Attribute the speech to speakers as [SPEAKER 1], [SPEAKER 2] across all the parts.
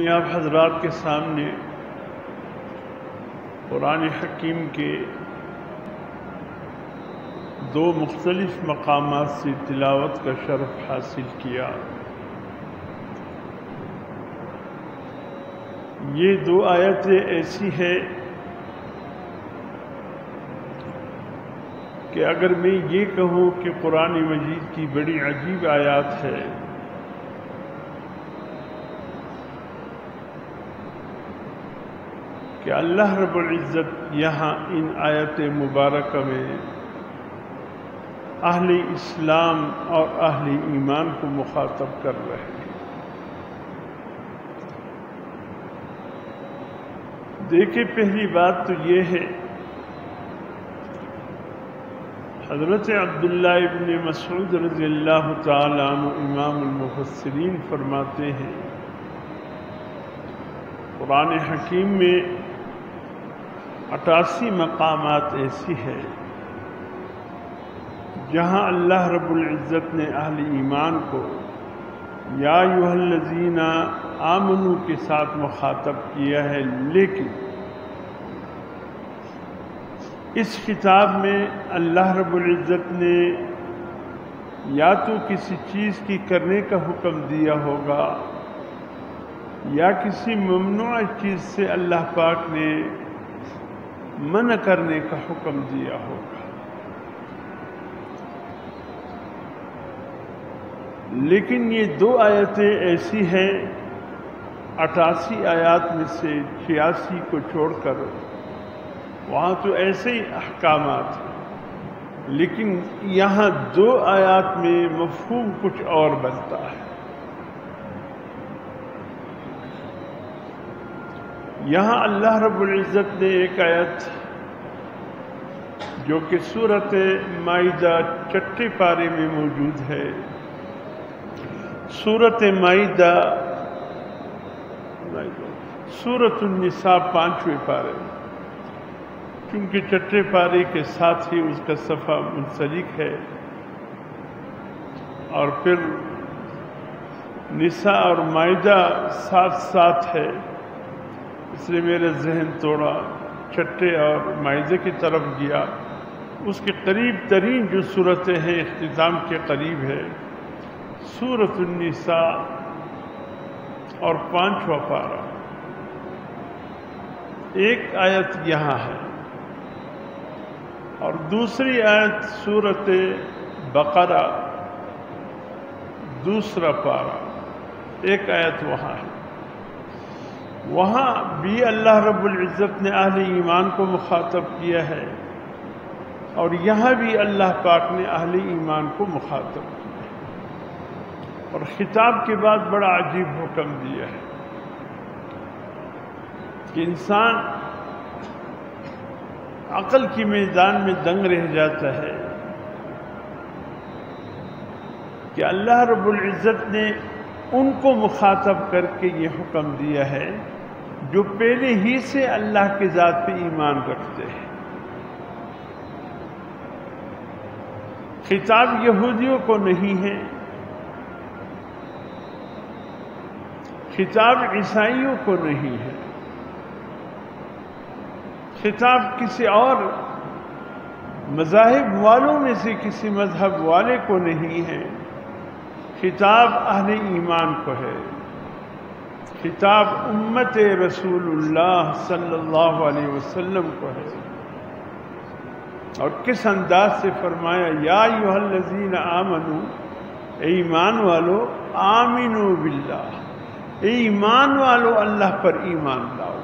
[SPEAKER 1] میں آپ حضرات کے سامنے قرآن حکیم کے دو مختلف مقامات سے تلاوت کا شرف حاصل کیا۔ یہ دو آیتیں ایسی ہیں کہ اگر میں یہ کہوں کہ قرآن مجید کی بڑی عجیب آیات ہے کہ اللہ رب العزت یہاں ان آیت مبارکہ میں اہل اسلام اور اہل ایمان کو مخاطب کر رہے ہیں۔ دیکھیں، پہلی بات تو یہ ہے، حضرت عبداللہ ابن مسعود رضی اللہ تعالی عنہ امام المفسرین فرماتے ہیں، قرآن حکیم میں 88 مقامات ایسی ہے جہاں اللہ رب العزت نے اہل ایمان کو یا ایھا الذین آمنوا کے ساتھ مخاطب کیا ہے، لیکن اس خطاب میں اللہ رب العزت نے یا تو کسی چیز کی کرنے کا حکم دیا ہوگا یا کسی ممنوع چیز سے اللہ پاک نے منع کرنے کا حکم دیا ہوگا، لیکن یہ دو آیتیں ایسی ہیں 88 آیات میں سے 86 کو چھوڑ کر، وہاں تو ایسے ہی احکامات ہیں، لیکن یہاں دو آیات میں مفہوم کچھ اور بنتا ہے۔ یہاں اللہ رب العزت نے ایک آیت جو کہ سورۃ مائدہ 6 پارے میں موجود ہے، سورۃ مائدہ سورۃ النساء 5ویں پارے، چونکہ 6 پارے کے ساتھ ہی اس کا صفحہ منسلک ہے اور پھر نساء اور مائدہ ساتھ ساتھ ہے، اس لیے میرا ذہن تھوڑا 6 اور مائدہ کی طرف گیا۔ اس کے قریب ترین جو صورتیں ہیں اختتام کے قریب ہے سورۃ النساء اور 5واں پارہ، ایک آیت یہاں ہے اور دوسری آیت سورۃ بقرہ 2 پارہ، ایک آیت وہاں ہے۔ وہاں بھی اللہ رب العزت نے اہل ایمان کو مخاطب کیا ہے اور یہاں بھی اللہ پاک نے اہل ایمان کو مخاطب کیا ہے، اور خطاب کے بعد بڑا عجیب حکم دیا ہے کہ انسان عقل کی میدان میں دنگ رہ جاتا ہے کہ اللہ رب العزت نے ان کو مخاطب کر کے یہ حکم دیا ہے جو پہلے ہی سے اللہ کی ذات پہ ایمان رکھتے ہیں۔ خطاب یہودیوں کو نہیں ہے، خطاب عیسائیوں کو نہیں ہے، خطاب کسی اور مذاہب والوں میں سے کسی مذہب والے کو نہیں ہے، خطاب اہل ایمان کو ہے، خطاب امت رسول اللہ صلی اللہ علیہ وسلم کو ہے۔ اور کس انداز سے فرمایا، یا ایھا الذین آمنوا، اے ایمان والو، آمنوا باللہ، اے ایمان والو اللہ پر ایمان لاؤ۔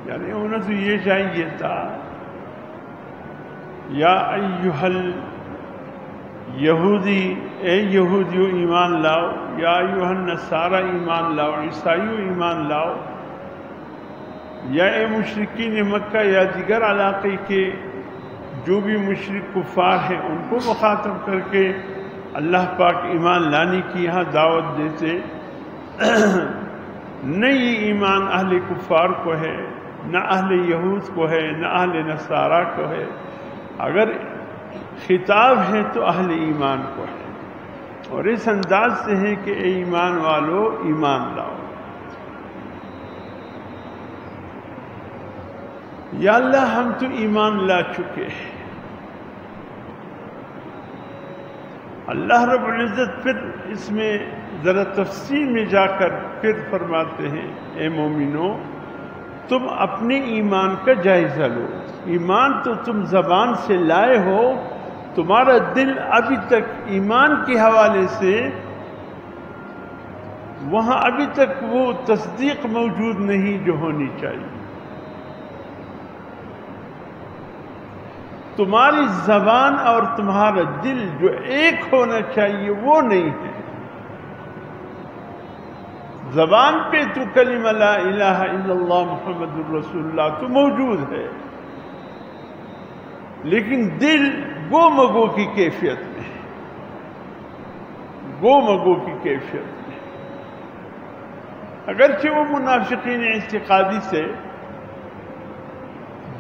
[SPEAKER 1] یعنی انہیں تو یہ چاہیے تھا، یا ایھا یہودی، اے یہودیو ایمان لاؤ، یا ایھا النصارى ایمان لاؤ، عیسائیو ایمان لاؤ، یا اے مشرکین مکہ یا دیگر علاقے کے جو بھی مشرک کفار ہیں ان کو مخاطب کر کے اللہ پاک ایمان لانے کی یہاں دعوت دیتے۔ نہ یہ ایمان اہل کفار کو ہے، نہ اہل یہود کو ہے، نہ اہل نصارہ کو ہے، اگر خطاب ہے تو اہل ایمان کو ہے۔ اور اس انداز سے ہے کہ اے ایمان والو ایمان لاؤ. یا اللہ ہم تو ایمان لا چکے ہیں. اللہ رب العزت پھر اس میں ذرا تفصیل میں جا کر پھر فرماتے ہیں اے مومنو تم اپنے ایمان کا جائزہ لو. ایمان تو تم زبان سے لائے ہو، تمہارا دل ابھی تک ایمان کے حوالے سے وہاں ابھی تک وہ تصدیق موجود نہیں جو ہونی چاہیے. تمہاری زبان اور تمہارا دل جو ایک ہونا چاہیے وہ نہیں ہے. زبان پہ تو کلمہ لا الہ الا اللہ محمد الرسول اللہ تو موجود ہے، لیکن دل گو مگو کی کیفیت میں ہے. گو مگو کی کیفیت میں. اگرچہ وہ منافقین اعتقادی سے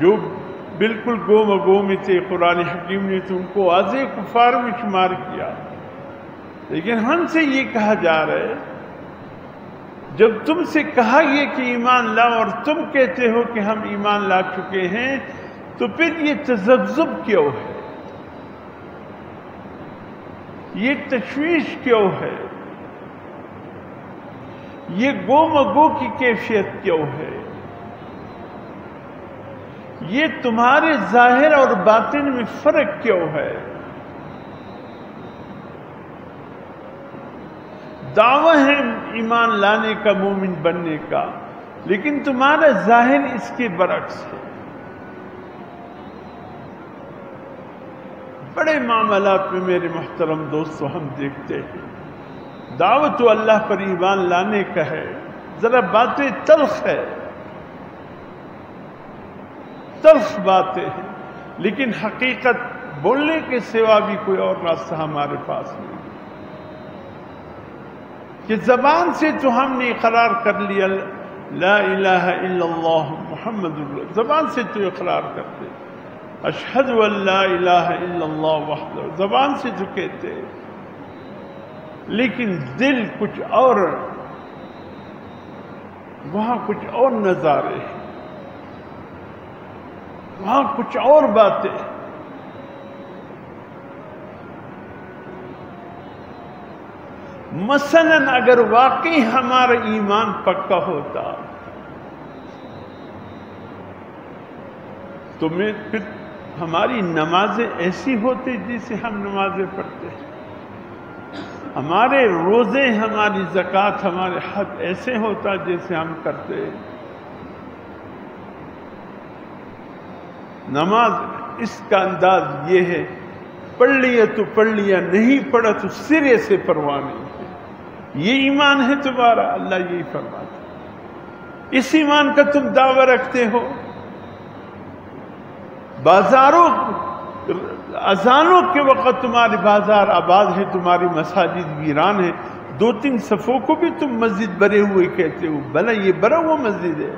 [SPEAKER 1] جو بالکل گو مگو میں تھے، قرآن حکیم نے تو ان کو واضح کفار میں شمار کیا، لیکن ہم سے یہ کہا جا رہا ہے جب تم سے کہا یہ کہ ایمان لاؤ اور تم کہتے ہو کہ ہم ایمان لا چکے ہیں تو پھر یہ تذبذب کیوں ہے؟ یہ تشویش کیوں ہے؟ یہ گو مگو کی کیفیت کیوں ہے؟ یہ تمہارے ظاہر اور باطن میں فرق کیوں ہے؟ دعویٰ ہے ایمان لانے کا، مومن بننے کا، لیکن تمہارا ظاہر اس کے برعکس ہے. بڑے معاملات میں میرے محترم دوستو ہم دیکھتے ہیں دعوت تو اللہ پر ایمان لانے کا ہے، ذرا باتیں تلخ ہے، تلخ باتیں ہیں، لیکن حقیقت بولنے کے سوا بھی کوئی اور راستہ ہمارے پاس نہیں کہ زبان سے تو ہم نے اقرار کر لیا لا الہ الا اللہ محمد اللہ، زبان سے تو اقرار کرتے، اشہد ان لا الہ الا اللہ وحدہ زبان سے تو کہتے، لیکن دل کچھ اور، وہاں کچھ اور نظارے ہیں، وہاں کچھ اور باتیں. مثلا اگر واقعی ہمارا ایمان پکا ہوتا تو پھر ہماری نمازیں ایسی ہوتی جیسے ہم نمازیں پڑھتے ہیں، ہمارے روزے، ہماری زکوٰۃ، ہمارے حج ایسے ہوتا جیسے ہم کرتے ہیں. نماز اس کا انداز یہ ہے پڑھ لیا تو پڑھ لیا، نہیں پڑھا تو سرے سے پرواہ نہیں ہے. یہ ایمان ہے تمہارا، اللہ یہی فرماتا. اس ایمان کا تم دعویٰ رکھتے ہو. بازاروں اذانوں کے وقت تمہارے بازار آباد ہے، تمہاری مساجد ویران ہے، 2-3 صفوں کو بھی تم مسجد بھرے ہوئے کہتے ہو. بھلا یہ بھرا ہوا مسجد ہے؟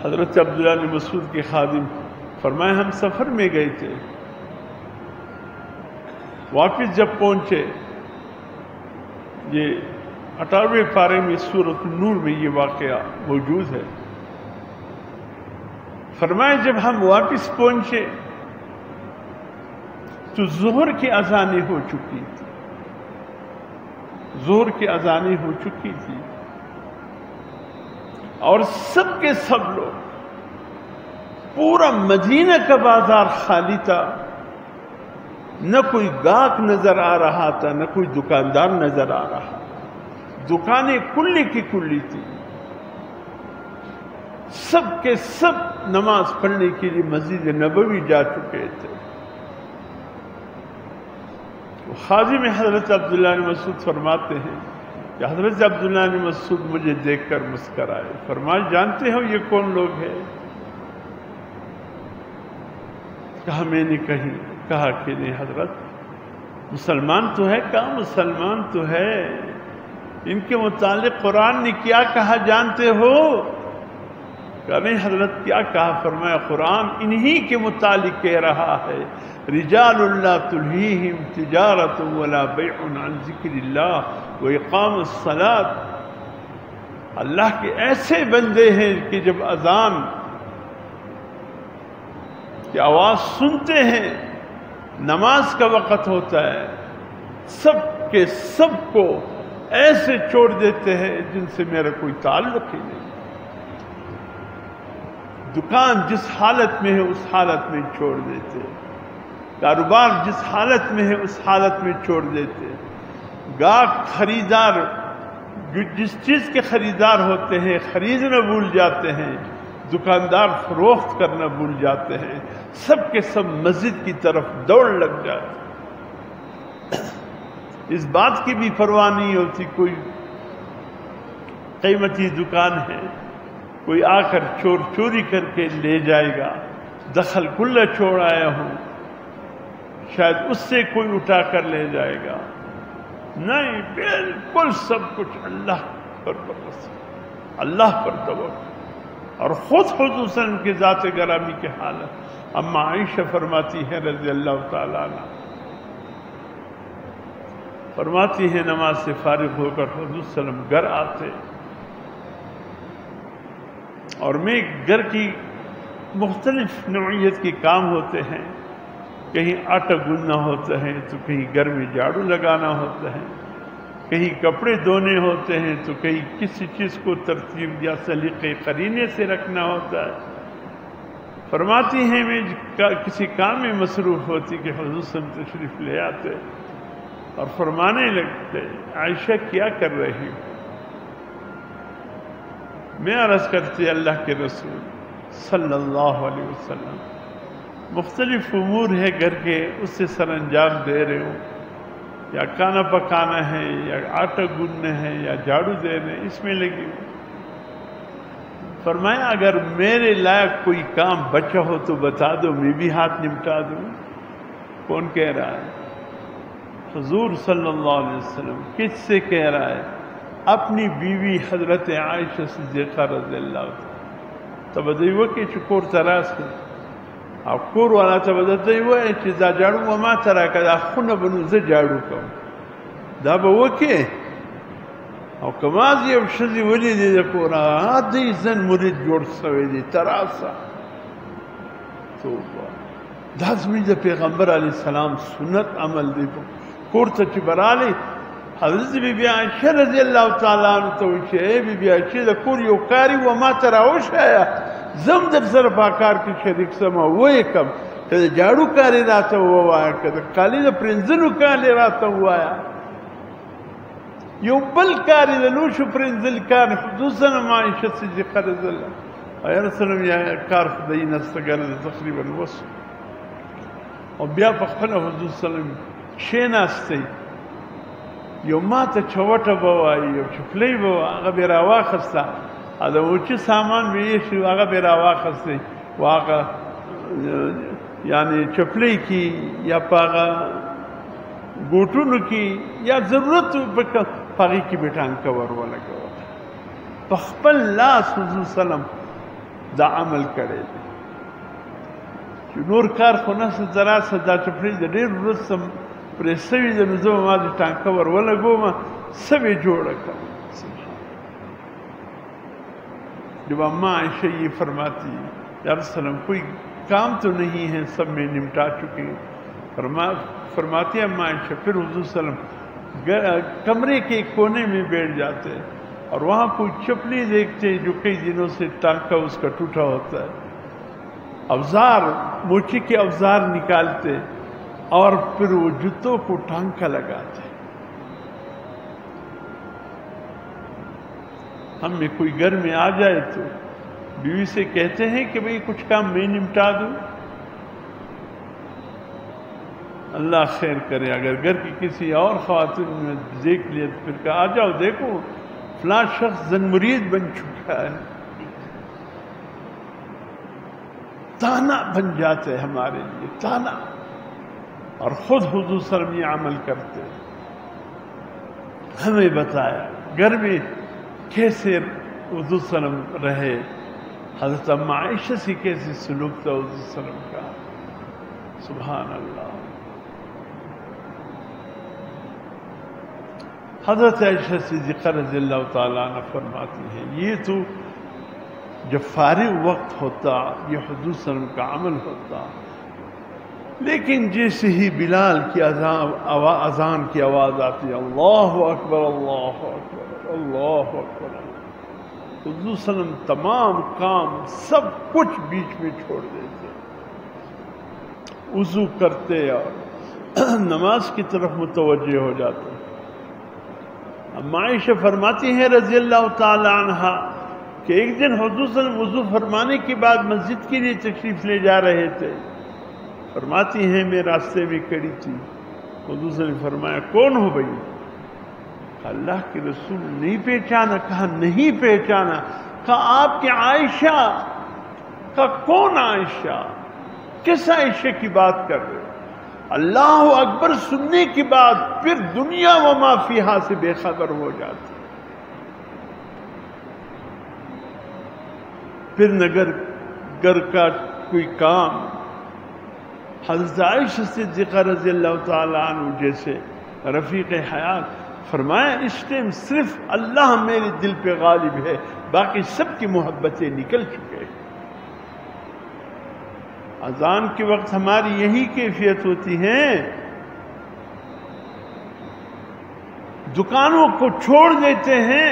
[SPEAKER 1] حضرت عبداللہ بن مسعود کے خادم فرمائے ہم سفر میں گئے تھے، واپس جب پہنچے، یہ 18ویں پارے میں سورۃ النور میں یہ واقعہ موجود ہے. فرمائے جب ہم واپس پہنچے تو ظہر کی اذانیں ہو چکی تھی، ظہر کی اذانیں ہو چکی تھی، اور سب کے سب لوگ، پورا مدینہ کا بازار خالی تھا، نہ کوئی گاہک نظر آ رہا تھا، نہ کوئی دکاندار نظر آ رہا. دکانیں کلی کی کلی تھی. سب کے سب نماز پڑھنے کے لیے مسجد نبوی جا چکے تھے. خادم حضرت عبداللہ بن مسعود فرماتے ہیں کہ حضرت عبداللہ بن مسعود مجھے دیکھ کر مسکرائے. فرمایا جانتے ہو یہ کون لوگ ہیں؟ کہا میں نے کہا کہ نہیں حضرت، مسلمان تو ہے. کہا مسلمان تو ہے، ان کے متعلق قرآن نے کیا کہا جانتے ہو؟ کہ نہیں حضرت کیا کہا؟ فرمایا قرآن انہی کے متعلق کہہ رہا ہے، رجال لا تلہیہم تجارت ولا بیع عن ذکر اللہ واقام الصلاۃ، اللہ کے ایسے بندے ہیں کہ جب اذان کی آواز سنتے ہیں، نماز کا وقت ہوتا ہے، سب کے سب کو ایسے چھوڑ دیتے ہیں جن سے میرا کوئی تعلق ہی نہیں، دکان جس حالت میں ہے اس حالت میں چھوڑ دیتے، کاروبار جس حالت میں ہے اس حالت میں چھوڑ دیتے، گاہک خریدار جس چیز کے خریدار ہوتے ہیں خریدنا بھول جاتے ہیں، دکاندار فروخت کرنا بھول جاتے ہیں، سب کے سب مسجد کی طرف دوڑ لگ جاتے، اس بات کی بھی پرواہ نہیں ہوتی کوئی قیمتی دکان ہے، کوئی آ کر چور چوری کر کے لے جائے گا، دخل کلہ چھوڑ آیا ہوں، شاید اس سے کوئی اٹھا کر لے جائے گا، نہیں، بالکل سب کچھ اللہ پر بس، اللہ پر توکل، اور خود خصوصاً کے ذات گرامی کے حالت۔ اما عائشہ فرماتی ہے رضی اللہ تعالیٰ عنہ، فرماتی ہے نماز سے فارغ ہو کر حضور صلی اللہ علیہ وسلم گھر آتے، اور میں گھر کی مختلف نوعیت کے کام ہوتے ہیں، کہیں آٹا گوندنا ہوتا ہے تو کہیں گھر میں جھاڑو لگانا ہوتا ہے، کہیں کپڑے دھونے ہوتے ہیں تو کہیں کسی چیز کو ترتیب یا سلیقے قرینے سے رکھنا ہوتا ہے۔ فرماتی ہیں میں کسی کام میں مصروف ہوتی کہ حضور صلی اللہ علیہ وسلم تشریف لے آتے اور فرمانے لگتے، عائشہ کیا کر رہی ہو؟ میں عرض کرتی اللہ کے رسول صلی اللہ علیہ وسلم، مختلف امور ہے گھر کے، اس سے سر انجام دے رہے ہوں، یا کھانا پکانا ہے یا آٹا گوندنا ہے یا جھاڑو دینا ہے، اس میں لگی ہوں۔ فرمایا اگر میرے لائق کوئی کام بچا ہو تو بتا دو، میں بھی ہاتھ نمٹا دوں۔ کون کہہ رہا ہے؟ حضور صلی اللہ علیہ وسلم۔ کس سے کہہ رہا ہے؟ اپنی بیوی حضرت عائشہ صدیقہ رضی اللہ عنہ۔ تبدیو کې چې کور ته راسي او کور والا ته به درته ووایي چې دا جاړو به ما ته راکړه، دا خونه به نو زه جاړو کوم، دا به وکړې. او که مازې یو ښځې ولیدې د کوره دی زن مرید جوړ شوی دی تراسه، توبه، دا زموږ د پیغمبر علیه السلام سنت عمل دی. کور ته چې به رالی حضرت بی بی عائشہ رضی اللہ تعالیٰ عنہ تو وچے بی بی عائشہ دا کور یو کاری و ما تراوش آیا زم در سر پاکار کی شریک سما وی کم کہ جاڑو کاری راتا ہوا آیا کہ کالی دا پرنزنو کاری راتا ہوا آیا یو بل کاری دا نوشو پرنزل کار خصوصا ما عائشہ صدیقہ رضی اللہ آیا رسولم یا کار خدای نستگر دا تقریبا وصل اور بیا پخفل حضور صلی اللہ علیہ وسلم شیناستی یو ما ته چوټه به وایي یو چپلی به هغه به راواخسته، د اوچه سامان به یې شي هغه به راواخسته و هغه یعنی چپلی کی یا په هغه ګوټونو کې یا ضرورت په هغې کې به ټانکه ور ولګوله. په خپل لاس حضور سلم دا عمل کړی دی چې نور کار خو نه ذرا څه دا چپلی د ډېر وروسته پرې سوي ده نو زه به ما د ټانکه ور ولګوم څه به جوړه کړم. جب اماں عائشہ یہ فرماتی یا رسول اللہ کوئی کام تو نہیں ہے سب میں نمٹا چکے، فرماتی اماں عائشہ پھر حضور صلی اللہ علیہ وسلم کمرے کے کونے میں بیٹھ جاتے اور وہاں کوئی چپلی دیکھتے جو کئی دنوں سے ٹانکا اس کا ٹوٹا ہوتا ہے، اوزار موچی کے اوزار نکالتے اور پھر وہ جوتوں کو ٹانکا لگاتے. ہم میں کوئی گھر میں آ جائے تو بیوی سے کہتے ہیں کہ بھئی کچھ کام میں نمٹا دوں. اللہ خیر کرے، اگر گھر کی کسی اور خواتین نے دیکھ لیا تو پھر کہا آ جاؤ دیکھو فلاں شخص زن مرید بن چکا ہے، تانا بن جاتے ہمارے لیے تانا. اور خود حضور صلی اللہ علیہ وسلم یہ عمل کرتے، ہمیں بتایا گھر میں کیسے حضور صلی اللہ علیہ وسلم رہے، حضرت ام عائشہ سے کیسے سلوک تھا حضور صلی اللہ علیہ وسلم کا، سبحان اللہ۔ حضرت عائشہ صدیقہ رضی اللہ تعالیٰ عنہ فرماتی ہیں یہ تو جب فارغ وقت ہوتا یہ حضور صلی اللہ علیہ وسلم کا عمل ہوتا، لیکن جیسے ہی بلال کی اذان کی آواز آتی ہے اللہ اکبر اللہ اکبر اللہ اکبر، حضور صلی اللہ علیہ وسلم تمام کام سب کچھ بیچ میں چھوڑ دیتے، وضو کرتے اور نماز کی طرف متوجہ ہو جاتے۔ ام عائشہ فرماتی ہیں رضی اللہ تعالی عنہا کہ ایک دن حضور صلی اللہ علیہ وسلم وضو فرمانے کے بعد مسجد کے لیے تشریف لے جا رہے تھے، فرماتی ہیں میں راستے میں کھڑی تھی، حضور صلی اللہ علیہ وسلم نے فرمایا کون ہو بھائی؟ اللہ کے رسول نہیں پہچانا؟ کہا نہیں پہچانا۔ کہا آپ کے عائشہ؟ کہا کون عائشہ؟ کس عائشہ کی بات کر رہے؟ اللہ اکبر سننے کے بعد پھر دنیا و ما فیہا سے بے خبر ہو جاتی، پھر نگر گھر کا کوئی کام۔ حضرت عائشہ صدیقہ رضی اللہ تعالیٰ عنہ جیسے رفیق حیات فرمایا اس ٹائم صرف اللہ میرے دل پہ غالب ہے، باقی سب کی محبتیں نکل چکے ہیں۔ اذان کے وقت ہماری یہی کیفیت ہوتی ہے، دکانوں کو چھوڑ دیتے ہیں،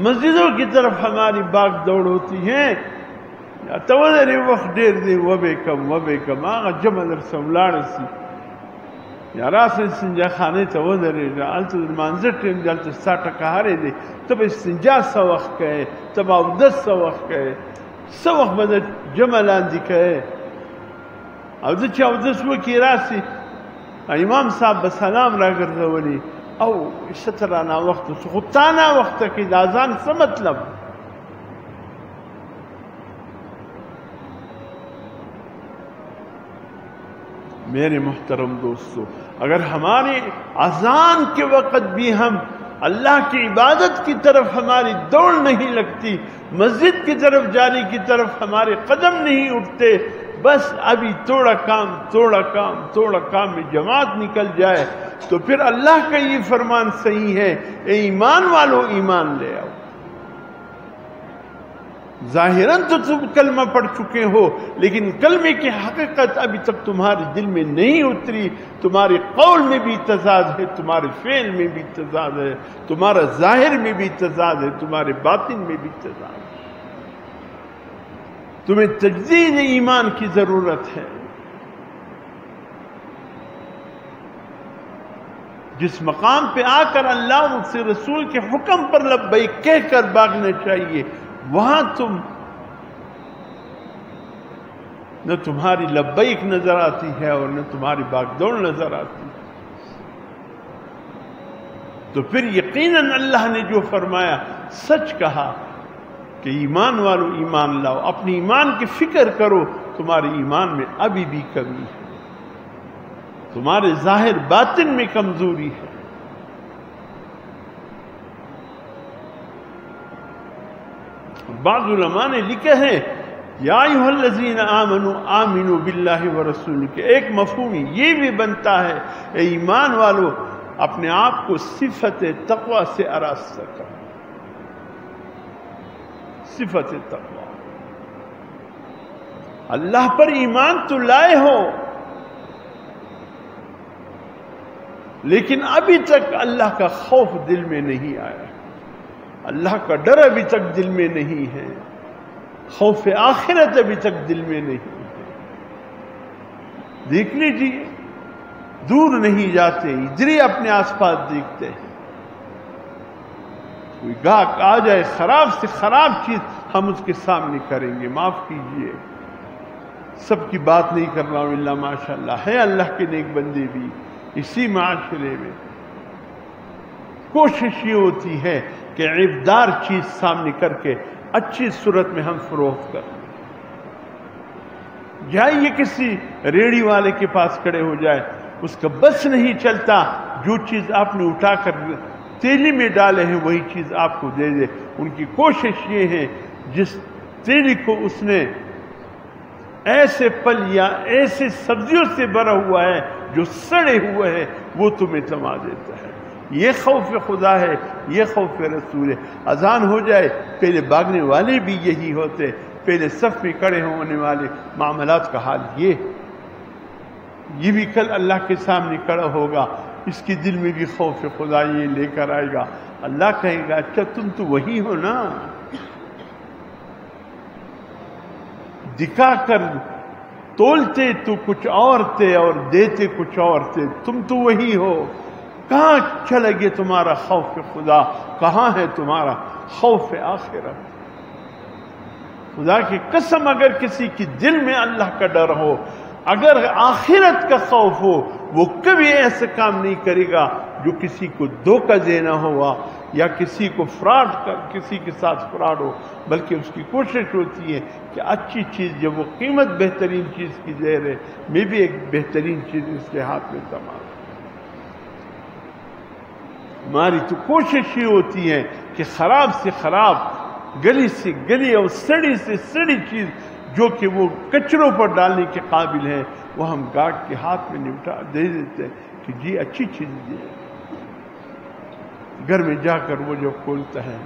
[SPEAKER 1] مسجدوں کی طرف ہماری باغ دوڑ ہوتی ہے۔ توذر وقت دیر دی وبے کم آغا جمع در سولاڑ سی یا راس استنجا خانے توذر جعلت المانزر ٹیم جالت ساٹا کہارے دے تب استنجا سا وقت کہے، تب عودت سا وقت کہے، سا وقت بدر جمع لاندی کہے، عودت چا عودت سو کی راسی امام صاحب بسلام را کر دولی او سترانا وقت سخطانا وقت کی دازان سا مطلب۔ میرے محترم دوستو، اگر ہماری اذان کے وقت بھی ہم اللہ کی عبادت کی طرف ہماری دوڑ نہیں لگتی، مسجد کی طرف جانے کی طرف ہمارے قدم نہیں اٹھتے، بس ابھی تھوڑا کام میں جماعت نکل جائے تو پھر اللہ کا یہ فرمان صحیح ہے، اے ایمان والو ایمان لے آؤ۔ ظاہراً تو تم کلمہ پڑھ چکے ہو لیکن کلمے کی حقیقت ابھی تک تمہارے دل میں نہیں اتری، تمہارے قول میں بھی تضاد ہے، تمہارے فعل میں بھی تضاد ہے، تمہارا ظاہر میں بھی تضاد ہے، تمہارے باطن میں بھی تضاد ہے۔ تمہیں تجدید ایمان کی ضرورت ہے۔ جس مقام پہ آ کر اللہ اور اس کے رسول کے حکم پر لبیک کہہ کر بھاگنا چاہیے، وہاں تم نہ تمہاری لبیک نظر آتی ہے اور نہ تمہاری باغ دوڑ نظر آتی ہے، تو پھر یقیناً اللہ نے جو فرمایا سچ کہا کہ ایمان والو ایمان لاؤ، اپنی ایمان کی فکر کرو، تمہارے ایمان میں ابھی بھی کمی ہے، تمہارے ظاہر باطن میں کمزوری ہے۔ بعض علماء نے لکھا ہے یا ایھا الذین آمنوا آمنوا باللہ ورسولہ، کہ ایک مفہوم یہ بھی بنتا ہے اے ایمان والو اپنے آپ کو صفت تقوی سے آراستہ کرو، صفت تقوی۔ اللہ پر ایمان تو لائے ہو لیکن ابھی تک اللہ کا خوف دل میں نہیں آیا، اللہ کا ڈر ابھی تک دل میں نہیں ہے، خوف آخرت ابھی تک دل میں نہیں ہے۔ دیکھ لیجیے، دور نہیں جاتے، ادھر ہی اپنے آس پاس دیکھتے ہیں، کوئی گاہک آ جائے خراب سے خراب چیز ہم اس کے سامنے کریں گے، معاف کیجیے سب کی بات نہیں کر رہا ہوں، اللہ ماشاءاللہ ہے اللہ کے نیک بندے بھی اسی معاشرے میں، کوشش یہ ہوتی ہے کہ عیبدار چیز سامنے کر کے اچھی صورت میں ہم فروخت کریں۔ جائیے کسی ریڑھی والے کے پاس کھڑے ہو جائے، اس کا بس نہیں چلتا، جو چیز آپ نے اٹھا کر تیلی میں ڈالے ہیں وہی چیز آپ کو دے دے۔ ان کی کوشش یہ ہے جس تیری کو اس نے ایسے پل یا ایسے سبزیوں سے بھرا ہوا ہے جو سڑے ہوئے ہیں، وہ تمہیں تما دیتا ہے۔ یہ خوف خدا ہے، یہ خوف رسول ہے۔ اذان ہو جائے پہلے بھاگنے والے بھی یہی ہوتے، پہلے صف میں کھڑے ہونے والے معاملات کا حال یہ بھی کل اللہ کے سامنے کھڑا ہوگا، اس کے دل میں بھی خوف خدا یہ لے کر آئے گا۔ اللہ کہے گا اچھا تم تو وہی ہو نا، دکھا کر تولتے تو کچھ اور تھے اور دیتے کچھ اور تھے، تم تو وہی ہو، کہاں چلا گیا تمہارا خوف خدا، کہاں ہے تمہارا خوف آخرت؟ خدا کی قسم اگر کسی کی دل میں اللہ کا ڈر ہو، اگر آخرت کا خوف ہو، وہ کبھی ایسا کام نہیں کرے گا جو کسی کو دھوکہ دینا ہوا یا کسی کو کسی کے ساتھ فراڈ ہو، بلکہ اس کی کوشش ہوتی ہے کہ اچھی چیز جب وہ قیمت بہترین چیز کی دے رہے، میں بھی ایک بہترین چیز اس کے ہاتھ میں تھما۔ ہماری تو کوشش یہ ہوتی ہے کہ خراب سے خراب، گلی سے گلی اور سڑی سے سڑی چیز جو کہ وہ کچروں پر ڈالنے کے قابل ہے، وہ ہم گارڈ کے ہاتھ میں نمٹا دے دیتے ہیں کہ جی اچھی چیز دی ہے۔ گھر میں جا کر وہ جو کھولتا ہے،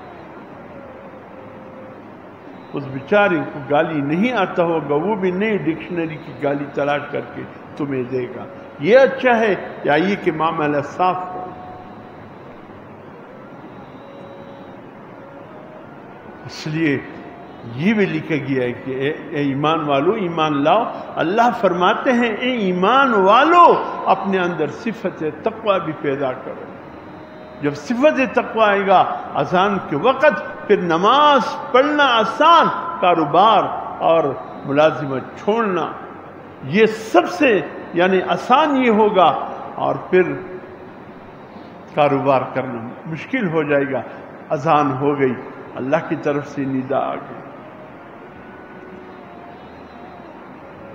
[SPEAKER 1] اس بیچارے کو گالی نہیں آتا ہوگا، وہ بھی نئی ڈکشنری کی گالی تلاش کر کے تمہیں دے گا۔ یہ اچھا ہے یا یہ کہ معاملہ صاف ہو؟ اس لیے یہ بھی لکھا گیا ہے کہ اے ایمان والو ایمان لاؤ۔ اللہ فرماتے ہیں اے ایمان والو اپنے اندر صفت تقوی بھی پیدا کرو۔ جب صفت تقوی آئے گا اذان کے وقت، پھر نماز پڑھنا آسان، کاروبار اور ملازمت چھوڑنا یہ سب سے آسان یہ ہوگا، اور پھر کاروبار کرنا مشکل ہو جائے گا۔ اذان ہو گئی، اللہ کی طرف سے ندا آ گئی،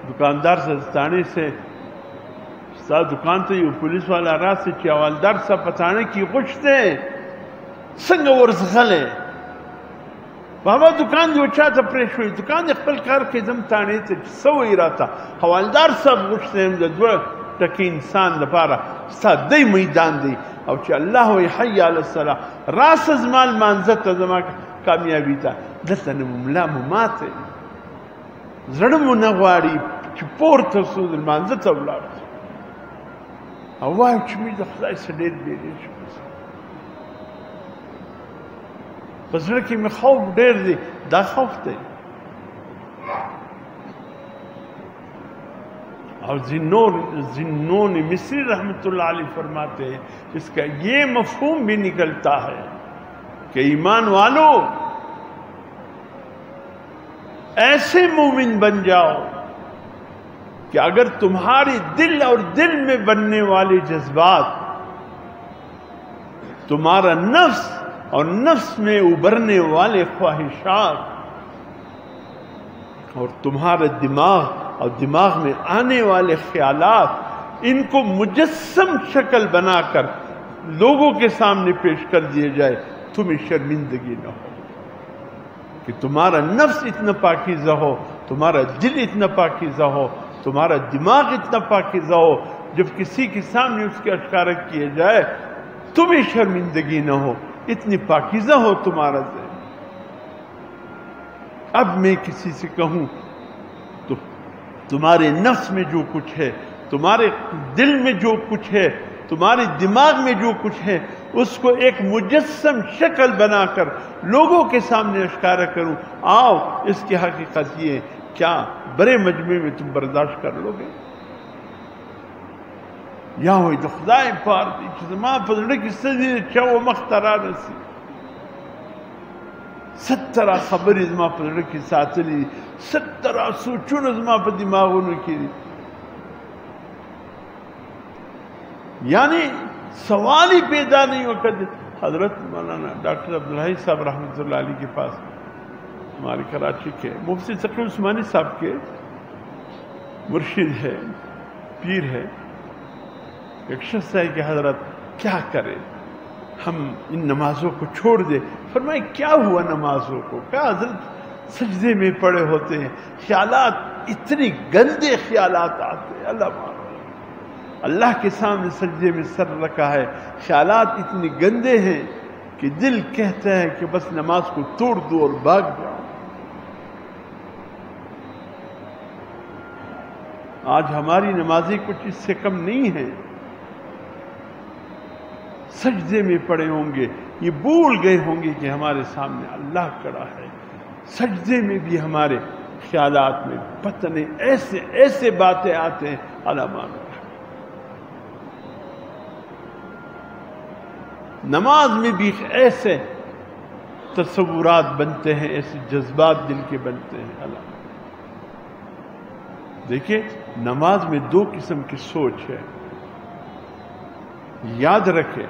[SPEAKER 1] دکاندار سے تانے سے دکان تو یہ پولیس والا راہ سے چاولدار سا پتانے کی خوشتے سنگ ورزخلے بابا دکان جو چاہتا پریش ہوئی، دکان اقبل کار کے دم تانے سے سوئی رہا تھا، حوالدار صاحب خوشتے ہم دو ٹکی انسان لپارا سا دی میدان دی، او چا اللہ وی حی علی الصلاة راس از مال مانزت ازما کامیابی تا دلتا نموملا ممات زرمو نغواری چی پور تسود المانزت اولاد اوائی چمی دا خدای سدیر بیدیر شکست پس رکی میں خوف دیر دی، دا خوف دی۔ اور زنون مصری رحمت اللہ علیہ فرماتے ہیں اس کا یہ مفہوم بھی نکلتا ہے کہ ایمان والو ایسے مومن بن جاؤ کہ اگر تمہارے دل اور دل میں بننے والے جذبات، تمہارا نفس اور نفس میں ابھرنے والے خواہشات اور تمہارا دماغ اور دماغ میں آنے والے خیالات، ان کو مجسم شکل بنا کر لوگوں کے سامنے پیش کر دیا جائے، تمہیں شرمندگی نہ ہو کہ تمہارا نفس اتنا پاکیزہ ہو، تمہارا دل اتنا پاکیزہ ہو، تمہارا دماغ اتنا پاکیزہ ہو، جب کسی کے سامنے اس کے اشکار کیے جائے تمہیں شرمندگی نہ ہو، اتنی پاکیزہ ہو تمہارا ذہن۔ اب میں کسی سے کہوں تو تمہارے نفس میں جو کچھ ہے، تمہارے دل میں جو کچھ ہے، تمہارے دماغ میں جو کچھ ہے، اس کو ایک مجسم شکل بنا کر لوگوں کے سامنے اشکارہ کروں، آؤ اس کی حقیقت یہ ہے، کیا بڑے مجمع میں تم برداشت کر لو گے؟ یا ہوئی تو خدای پار دی چیز ماں پذڑے کی سجی چاو مخترا رسی 17 خبر از ما پذڑے کی ساتلی 17 سوچون از ما پا دماغونو کی دی، یعنی سوالی پیدا نہیں وقت حضرت مولانا ڈاکٹر عبدالحی صاحب رحمۃ اللہ علیہ کے پاس ہمارے کراچی کے مفتی تقی عثمانی صاحب کے مرشد ہے، پیر ہے، ایک شخص ہے کہ حضرت کیا کرے، ہم ان نمازوں کو چھوڑ دے۔ فرمائے کیا ہوا نمازوں کو؟ کہا حضرت سجدے میں پڑے ہوتے ہیں، خیالات اتنے گندے خیالات آتے ہیں، اللہ کے سامنے سجدے میں سر رکھا ہے، خیالات اتنے گندے ہیں کہ دل کہتا ہے کہ بس نماز کو توڑ دو اور بھاگ جاؤ۔ آج ہماری نمازیں کچھ اس سے کم نہیں ہیں، سجدے میں پڑے ہوں گے، یہ بھول گئے ہوں گے کہ ہمارے سامنے اللہ کھڑا ہے، سجدے میں بھی ہمارے خیالات میں پتہ نہیں ایسے باتیں آتے ہیں، علامات نماز میں بھی ایسے تصورات بنتے ہیں، ایسے جذبات دل کے بنتے ہیں۔ اللہ دیکھیں، نماز میں دو قسم کی سوچ ہے، یاد رکھیں۔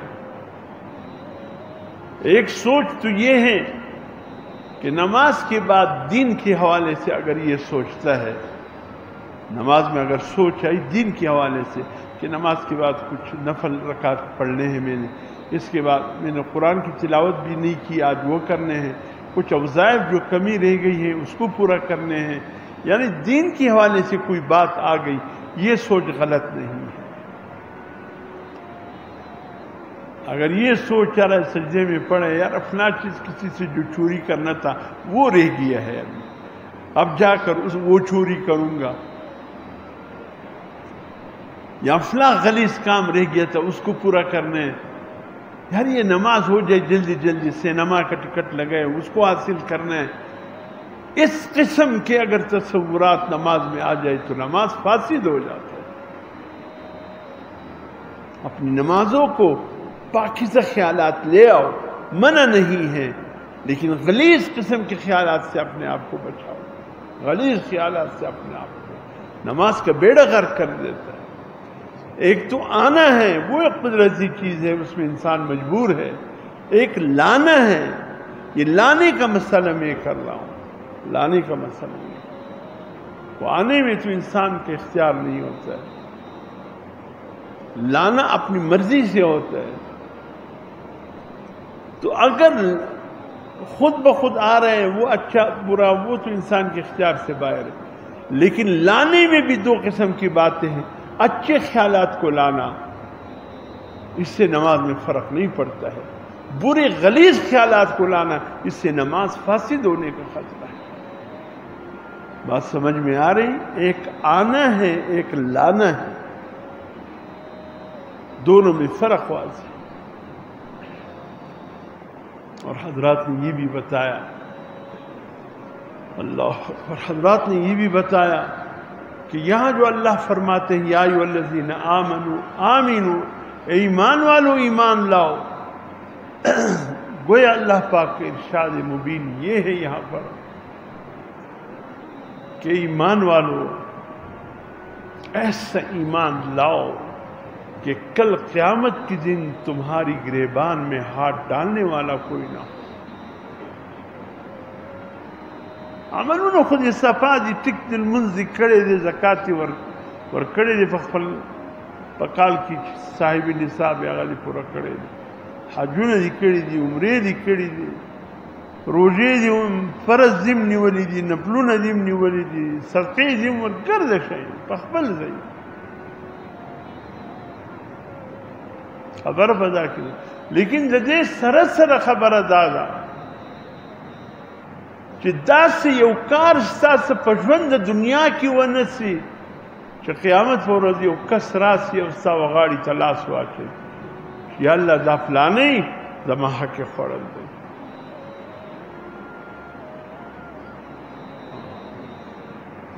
[SPEAKER 1] ایک سوچ تو یہ ہے کہ نماز کے بعد دین کے حوالے سے اگر یہ سوچتا ہے، نماز میں اگر سوچ آئی دین کے حوالے سے کہ نماز کے بعد کچھ نفل رکعت پڑھنے ہیں، میں نے اس کے بعد میں نے قرآن کی تلاوت بھی نہیں کی، آج وہ کرنے ہیں، کچھ وظائف جو کمی رہ گئی ہے اس کو پورا کرنے ہیں، یعنی دین کے حوالے سے کوئی بات آ گئی، یہ سوچ غلط نہیں ہے۔ اگر یہ سوچ رہا ہے سجدے میں پڑے، یار فلاں چیز کسی سے جو چوری کرنا تھا وہ رہ گیا ہے، اب جا کر وہ چوری کروں گا، یا فلاں غلیظ کام رہ گیا تھا اس کو پورا کرنا ہے، یار یہ نماز ہو جائے جلدی جلدی، سینما کا ٹکٹ لگائے اس کو حاصل کرنا ہے، اس قسم کے اگر تصورات نماز میں آ جائے تو نماز فاسد ہو جاتا ہے۔ اپنی نمازوں کو پاکیزہ خیالات لے آؤ، منع نہیں ہے، لیکن غلیظ قسم کے خیالات سے اپنے آپ کو بچاؤ، غلیظ خیالات سے اپنے آپ کو، نماز کا بیڑا غرق کر دیتا ہے۔ ایک تو آنا ہے، وہ ایک قدرتی چیز ہے، اس میں انسان مجبور ہے، ایک لانا ہے، یہ لانے کا مسئلہ میں کر رہا ہوں، لانے کا مسئلہ نہیں، وہ آنے میں تو انسان کے اختیار نہیں ہوتا ہے، لانا اپنی مرضی سے ہوتا ہے۔ تو اگر خود بخود آ رہے ہیں وہ اچھا برا، وہ تو انسان کے اختیار سے باہر ہے، لیکن لانے میں بھی دو قسم کی باتیں ہیں، اچھے خیالات کو لانا، اس سے نماز میں فرق نہیں پڑتا ہے، برے غلیظ خیالات کو لانا، اس سے نماز فاسد ہونے کا خطرہ ہے۔ بات سمجھ میں آ رہی؟ ایک آنا ہے، ایک لانا ہے، دونوں میں فرق واضح ہے۔ اور حضرات نے یہ بھی بتایا، اللہ اکبر، حضرات نے یہ بھی بتایا کہ یہاں جو اللہ فرماتے ہیں یا ایھا الذین آمنوا آمنوا، ایمان والو ایمان لاؤ، گویا اللہ پاک کے ارشاد مبین یہ ہے یہاں پر کہ ایمان والو ایسا ایمان لاؤ کہ کل قیامت کے دن تمہاری گریبان میں ہاتھ ڈالنے والا کوئی نہ ہو۔ عملونو خود صفا دي ټیک د لمونځ کړی دی، زکات ور کړی دی، په خپل په کال کې صاحب نصاب هغه دې پوره کړی دی، حجونه دې کړي دي، عمرې دې کړي دي، روژې دې فرض دې نیولي دي، نفلونه دې نیولي دي، صدقې دې ورګرده شئ په خپل ځای، خبره به دا کړي، لیکن د دې سره سره خبره دا ده چې داسې یو کار ستاسو په ژوند د دنیا کې ونه سي چې قیامت په ورځ یو کس راسي او ستا غاړې ته لاس واچوي، یا الله دا فلانی زما حق یې خوړل دی۔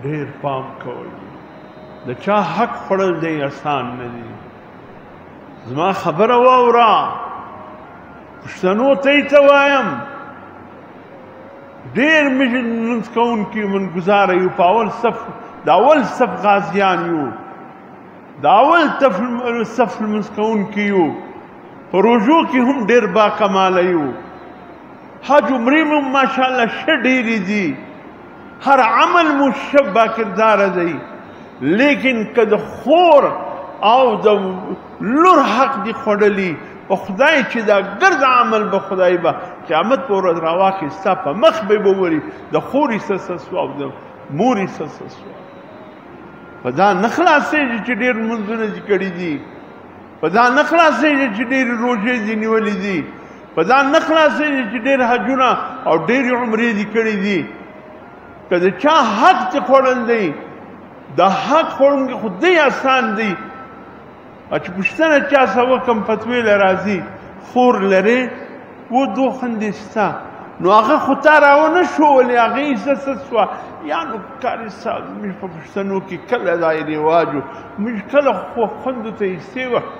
[SPEAKER 1] ډېر پام کوئ، د چا حق خوړل دی آسان نه دی۔ زما خبره واوره، پښتنو ته یې ته وایم، ډېر لمونځ کوونکي منګزاره یو، په اول صف د اول صف غازیان یو، د اول صف لمونځ کوونکي یو، په روژو کې هم ډېر باکماله یو، حج عمرې مو ماشاءالله ښه ډېرې دي، هر عمل مو ښه باکرداره دی، لیکن که د خور او د لور حق دې خوړلي، او خدای چې دا ګرد عمل به خدای به قیامت په ورځ راواخلي ستا په مخ به ووري د خوري څه ثواب د موري څه ثواب. په دا نه خلاصېږي چې ډېر لمونځونه دې کړي دي، په دا نه خلاصېږي چې ډېرې روژې دې نیولې دي، په دا نه خلاصېږي چې ډېر حجونه او ډېرې عمرې دې کړي دي. که د چا حق چې خوړل دی د حق خوړونکي خو دی آسان دی. چې پوښتنه چا څه وکړم فتوې له راځي خور لرې و دو خوندې شته نو هغه خو تا راونه ښولې هغې یې څه شوه یا نو کاري صاحب موږ په پښتنو کې کله دا رواج و موږ کله خو خوندو ته ایستې وخت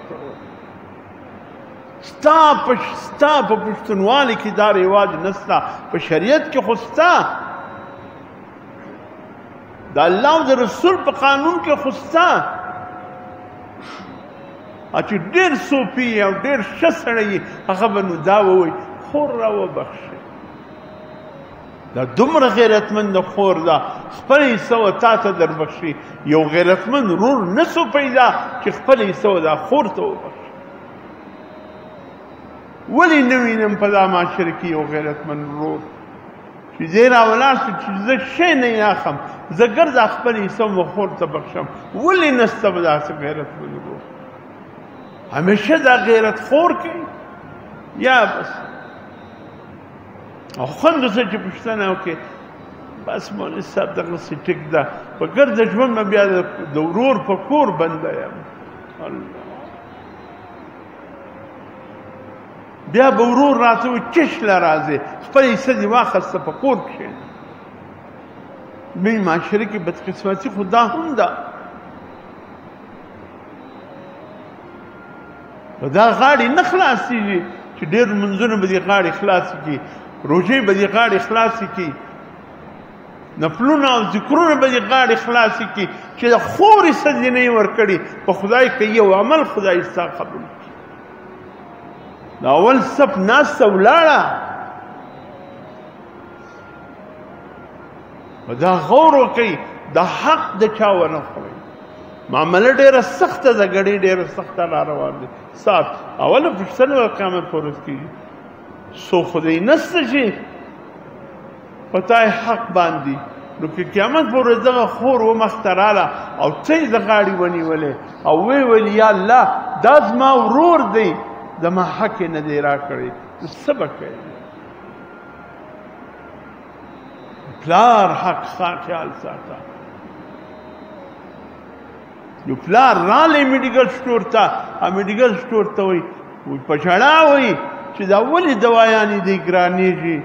[SPEAKER 1] ستا په پښتونوالي کې دا رواج نسته، په شریعت کې خو ستا، د الله او د رسول په قانون کې خو ستا. چې ډېر صوفي او ډېر ښه سړی هغه به نو دا ووایي خور را وبخښئ. دا دومره غیرتمند خور ده خپله حصه و تا ته در بخښي. یو غیرتمند ورور نه سو پیدا چې خپله حصه و دا خور ته وبخښي. ولې نه وینم په دا معاشره کې یو غیرتمند ورور چې دی راولاړ شو چې زه شی نه یې اخلم زه ګرځه خپله حصه و خور ته بخښم. ولې نسته به داسې غیرتمند ورور؟ همیشه دا غیرت خور کوي یا بس او خوندو څه چې پوښتنه وکړې بس مولوي صاحب دغسې ټیک ده په ګرده ژوند به بیا د ورور په کور بنده یم. بیا به ورور راته وایي چشله راځې خپله حصه دې واخسته په کور کښېنه. مې معاشره کې بدقسمتي خو دا هم ده. دا غاړې نه خلاصېږي چې ډېر لمونځونه به دې غاړې خلاصې کړي، روژې به دې غاړې خلاصې کړي، نفلونه او ذکرونه به دې غاړې خلاصې کړي چې د خورې څه دې نه یې ورکړي. په خدای که یو عمل خدای ستا قبول کړي. د اول صف ناسته ولاړه دا غور وکړئ د حق د چا ونه خورئ. معامله ډېره سخته ده، ګډې ډېره سخته را روان دي. صاحب اوله پوښتنه به قیامت په ورځ کېږي څوک خو دی نسته چې په تا حق باندې نو که قیامت په ورځ دغه خور ومخته راله او ته یې د غاړې ونیولې او ویې ویل یا الله دا زما ورور دی زما حق یې نه دی راکړی نو څه به کوې؟ پلار حق خیال ساته. یو پلار رالی میډیکل سټور ته میډیکل سټور ته وایي په ژړا وایي چې دا ولې دوايانې دې ګرانېږي؟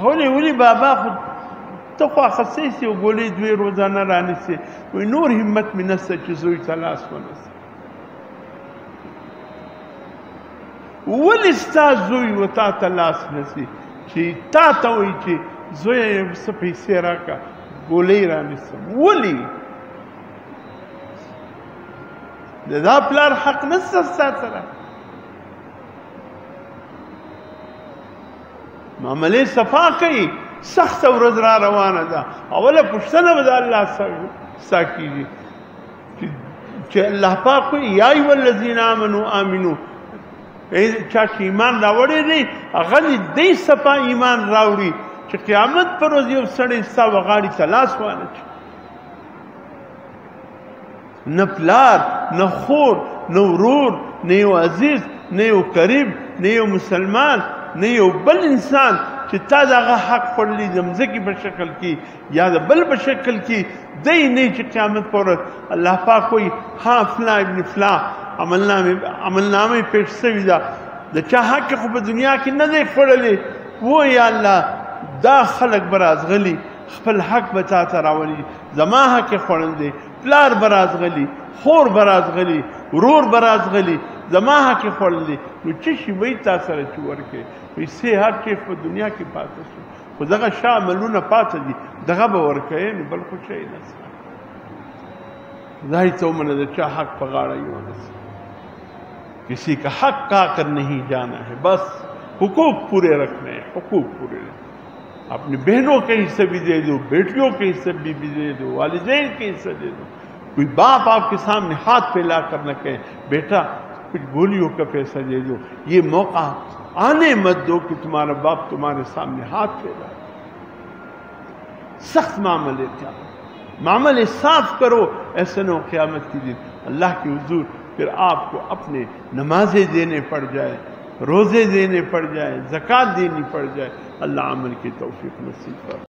[SPEAKER 1] ولې بابا خو ته خو اخستی سې او ګولۍ دوې روزانه رانیسې. وایي نور همت مې نسته چې زوی ته لاس ونیسم. ولې ستا زوی و تا ته لاس نسي چې تا ته وایي چې زویه یې څه پیسې راکړه ګولۍ رانیسم؟ ولې؟ دا پلار حق نسته ستا سره. معاملې صفا کوي سخته ورځ را روانه ده. اوله پوښتنه به د الله ستا کېږي چې الله پاک وایي یا ایها الذین آمنوا آمنو چا چې ایمان راوړی دی هغه دې دی صفا ایمان راوړي چې قیامت پر ورځ یو سړی ستا و غاړې ته لاس وانچي. نه پلار نه خور نه ورور نه یو عزیز نه یو قریب نه یو مسلمان نه یو بل انسان چې تا دغه حق خوړلی د مځکې په شکل کې یا د بل په شکل کې دی نه چې قیامت پر ورځ الله پاک وایي ها فلا ابن فلا عملنامې پیش شوې ده د چا حق خو په دنیا کې نه دی خوړلی. وایي یا الله دا خلک به رازغلي خپل حق به تا ته راولي زما حق یې خوړل دی. پلار به رازغلي خور به رازغلي ورور به رازغلي زما حق یې خوړل دی. نو څه شي وایي تا سره چې ورکړې؟ پیسې هر چیز په دنیا کې پاته شو خو دغه ښه عملونه پاته دي دغه به ورکوې نو بل خو شی نشته. خدای ته ومنه د چا حق په غاړه یې ونیسه. کسی کا حق کا کر نہیں جانا ہے بس حقوق پورے رکھنے ہیں حقوق پورے رکھنے. اپنی بہنوں کے حصے بھی دے دو بیٹیوں کے حصے بھی دے دو والدین کے حصے دے دو. کوئی باپ آپ کے سامنے ہاتھ پھیلا کر نہ کہے بیٹا کچھ گولیوں کا پیسہ دے دو. یہ موقع آنے مت دو کہ تمہارا باپ تمہارے سامنے ہاتھ پھیلا. سخت معاملے کیا معاملے صاف کرو، ایسے نہ ہو قیامت کے دن اللہ کے حضور پھر آپ کو اپنے نمازیں دینے پڑ جائے، روزے دینے پڑ جائے، زکوٰۃ دینی پڑ جائے. اللہ عمل کی توفیق نصیب کرے.